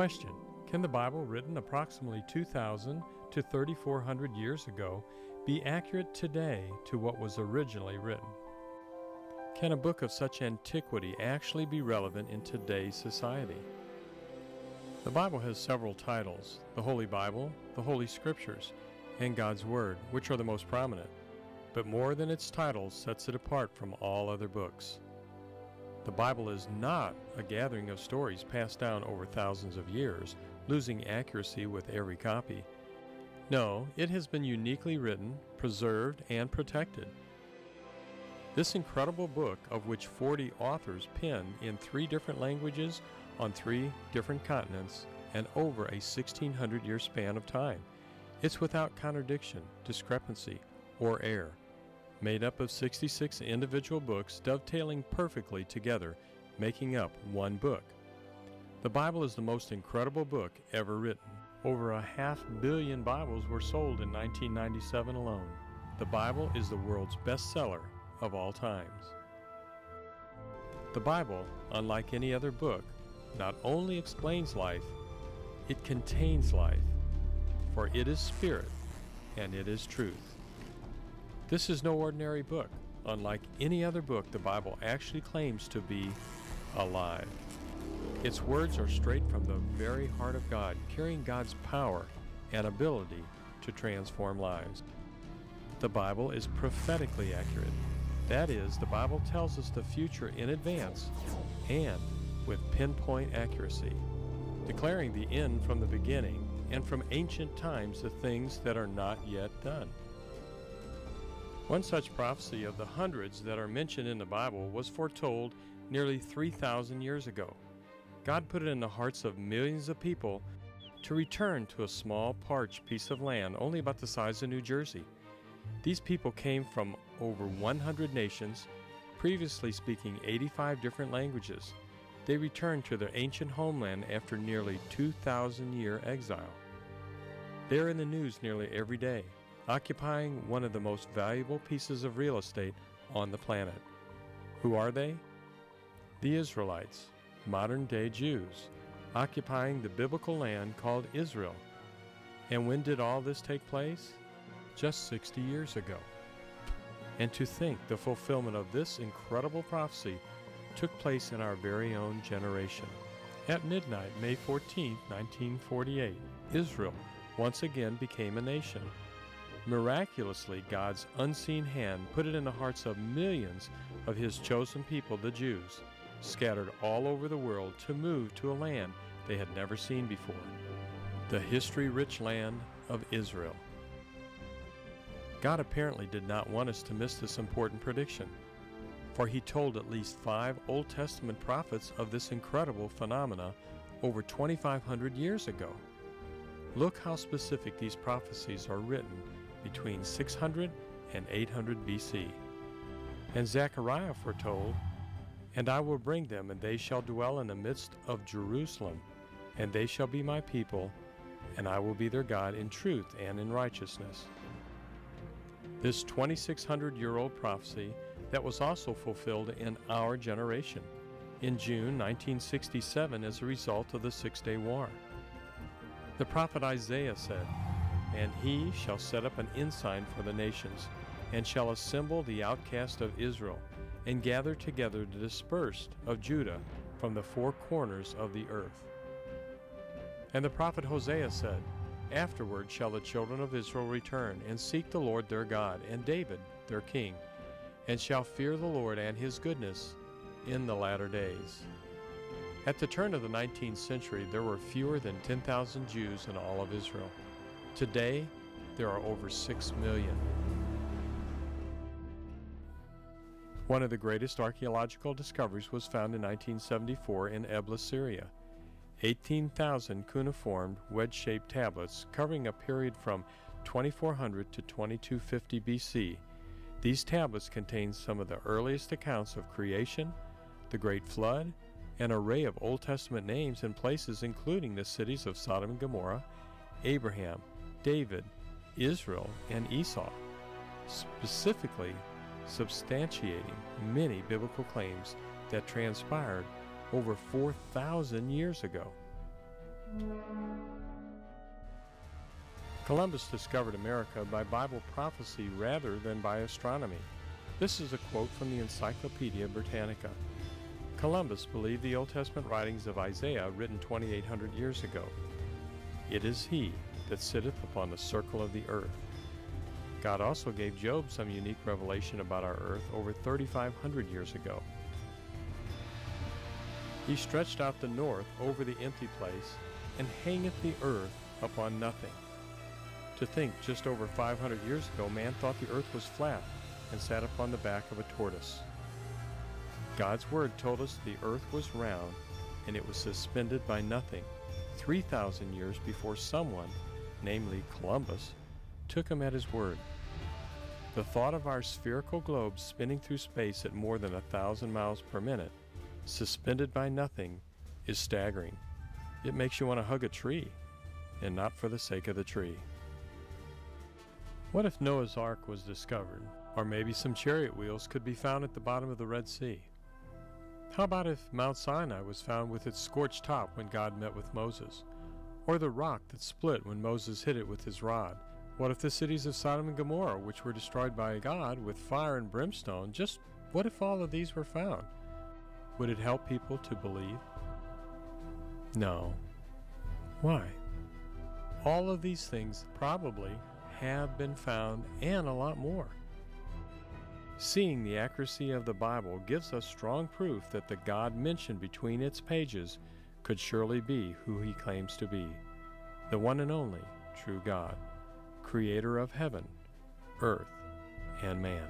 Question: can the Bible, written approximately 2,000 to 3,400 years ago, be accurate today to what was originally written? Can a book of such antiquity actually be relevant in today's society? The Bible has several titles: the Holy Bible, the Holy Scriptures, and God's Word, which are the most prominent. But more than its titles sets it apart from all other books. The Bible is not a gathering of stories passed down over thousands of years, losing accuracy with every copy. No, it has been uniquely written, preserved, and protected. This incredible book, of which 40 authors penned in 3 different languages on 3 different continents and over a 1,600-year span of time, it's without contradiction, discrepancy, or error. Made up of 66 individual books dovetailing perfectly together, making up one book. The Bible is the most incredible book ever written. Over 500 million Bibles were sold in 1997 alone. The Bible is the world's bestseller of all times. The Bible, unlike any other book, not only explains life, it contains life, for it is spirit and it is truth. This is no ordinary book. Unlike any other book, the Bible actually claims to be alive. Its words are straight from the very heart of God, carrying God's power and ability to transform lives. The Bible is prophetically accurate. That is, the Bible tells us the future in advance and with pinpoint accuracy, declaring the end from the beginning and from ancient times the things that are not yet done. One such prophecy of the hundreds that are mentioned in the Bible was foretold nearly 3,000 years ago. God put it in the hearts of millions of people to return to a small parched piece of land only about the size of New Jersey. These people came from over 100 nations, previously speaking 85 different languages. They returned to their ancient homeland after nearly 2,000-year exile. They are in the news nearly every day, occupying one of the most valuable pieces of real estate on the planet. Who are they? The Israelites, modern-day Jews, occupying the biblical land called Israel. And when did all this take place? Just 60 years ago. And to think the fulfillment of this incredible prophecy took place in our very own generation. At midnight, May 14, 1948, Israel once again became a nation. Miraculously, God's unseen hand put it in the hearts of millions of His chosen people, the Jews, scattered all over the world, to move to a land they had never seen before, the history-rich land of Israel. God apparently did not want us to miss this important prediction, for He told at least 5 Old Testament prophets of this incredible phenomena over 2,500 years ago. Look how specific these prophecies are written between 600 and 800 BC. And Zechariah foretold, "And I will bring them, and they shall dwell in the midst of Jerusalem, and they shall be my people, and I will be their God in truth and in righteousness." This 2,600-year-old prophecy that was also fulfilled in our generation, in June 1967 as a result of the Six-Day War. The prophet Isaiah said, "And he shall set up an ensign for the nations, and shall assemble the outcast of Israel, and gather together the dispersed of Judah from the 4 corners of the earth." And the prophet Hosea said, "Afterward shall the children of Israel return, and seek the Lord their God, and David their king, and shall fear the Lord and His goodness in the latter days." At the turn of the 19th century, there were fewer than 10,000 Jews in all of Israel. Today, there are over 6 million. One of the greatest archaeological discoveries was found in 1974 in Ebla, Syria. 18,000 cuneiform, wedge-shaped tablets covering a period from 2400 to 2250 BC. These tablets contain some of the earliest accounts of creation, the Great Flood, an array of Old Testament names and places including the cities of Sodom and Gomorrah, Abraham, David, Israel, and Esau, specifically substantiating many biblical claims that transpired over 4,000 years ago. Columbus discovered America by Bible prophecy rather than by astronomy. This is a quote from the Encyclopedia Britannica. Columbus believed the Old Testament writings of Isaiah written 2,800 years ago. It is he that sitteth upon the circle of the earth. God also gave Job some unique revelation about our earth over 3,500 years ago. He stretched out the north over the empty place, and hangeth the earth upon nothing. To think, just over 500 years ago, man thought the earth was flat and sat upon the back of a tortoise. God's word told us the earth was round, and it was suspended by nothing 3,000 years before someone, namely Columbus, took him at his word. The thought of our spherical globe spinning through space at more than 1,000 miles per minute, suspended by nothing, is staggering. It makes you want to hug a tree, and not for the sake of the tree. What if Noah's Ark was discovered, or maybe some chariot wheels could be found at the bottom of the Red Sea? How about if Mount Sinai was found with its scorched top when God met with Moses, or the rock that split when Moses hit it with his rod? What if the cities of Sodom and Gomorrah, which were destroyed by God with fire and brimstone, just what if all of these were found? Would it help people to believe? No. Why? All of these things probably have been found, and a lot more. Seeing the accuracy of the Bible gives us strong proof that the God mentioned between its pages could surely be who he claims to be, the one and only true God, creator of heaven, earth, and man.